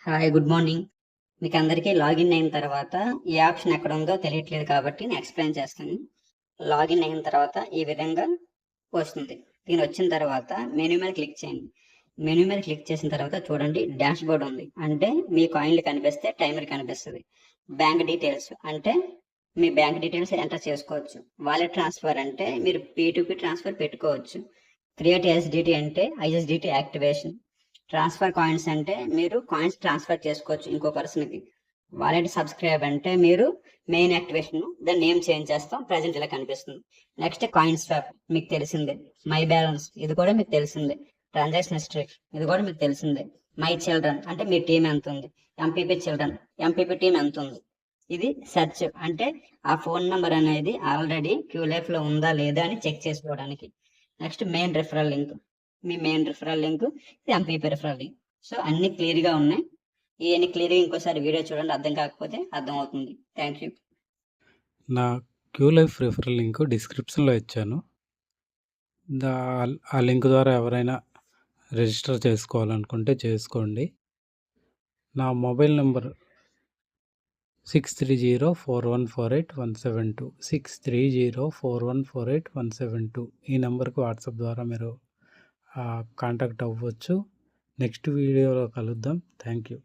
Hi, good morning. మీకు అందరికీ login అయిన తర్వాత ఈ ఆప్షన్ ఎక్కడ ఉందో తెలియట్లేదు కాబట్టి నేను ఎక్స్ప్లెయిన్ చేస్తాను. లాగిన్ అయిన తర్వాత ఈ విధంగా వస్తుంది. దీని వచ్చిన తర్వాత మెనూ మీద క్లిక్ చేయండి. మెనూ మీద క్లిక్ చేసిన తర్వాత చూడండి డాష్ బోర్డ్ ఉంది. అంటే మీ కాయిన్లు కనిపిస్తే టైమర్ కనిపిస్తుంది. బ్యాంక్ డీటెయిల్స్ అంటే మీ బ్యాంక్ డీటెయిల్స్ ఎంటర్ చేసుకోవచ్చు. వాలెట్ ట్రాన్స్ఫర్ అంటే మీరు P2P ట్రాన్స్ఫర్ పెట్టుకోవచ్చు. క్రియేట్ ఎస్డిటి అంటే ఐఎస్డిటి యాక్టివేషన్. ట్రాన్స్ఫర్ కాయిన్స్ అంటే మీరు కాయిన్స్ ట్రాన్స్ఫర్ చేసుకోవచ్చు ఇంకో పర్సన్కి. వాలెట్ సబ్స్క్రైబ్ అంటే మీరు మెయిన్ యాక్టివేషన్ దాన్ని నేమ్ చేంజ్ చేస్తాం, ప్రజెంట్ ఇలా కనిపిస్తుంది. నెక్స్ట్ కాయిన్ స్వాప్ మీకు తెలిసిందే. మై బ్యాలెన్స్ ఇది కూడా మీకు తెలిసిందే. ట్రాన్సాక్షన్ హిస్టరీ ఇది కూడా మీకు తెలిసిందే. మై చిల్డ్రన్ అంటే మీ టీం ఎంత ఉంది. ఎంపీపీ చిల్డ్రన్ ఎంపీపీ టీం ఎంత ఉంది. ఇది సెర్చ్ అంటే ఆ ఫోన్ నెంబర్ అనేది ఆల్రెడీ క్యూలైఫ్ లో ఉందా లేదా అని చెక్ చేసుకోవడానికి. నెక్స్ట్ మెయిన్ రిఫరల్ లింక్, మీ main referral link, MPP referral link. So అన్ని క్లియర్ గా ఉన్నాయి. ఇవన్నీ క్లియర్ గా ఇంకోసారి వీడియో చూడండి, అర్థం కాకపోతే అర్థం అవుతుంది. Thank you. నా క్యూలైఫ్ రిఫరల్ లింక్ డిస్క్రిప్షన్లో ఇచ్చాను. ఆ లింక్ ద్వారా ఎవరైనా రిజిస్టర్ చేసుకోవాలనుకుంటే చేసుకోండి. నా మొబైల్ నెంబర్ 6304148172 6304148172. ఈ నెంబర్కి వాట్సాప్ ద్వారా మీరు కాంటాక్ట్ అవ్వచ్చు. నెక్స్ట్ వీడియోలో కలుద్దాం. Thank you.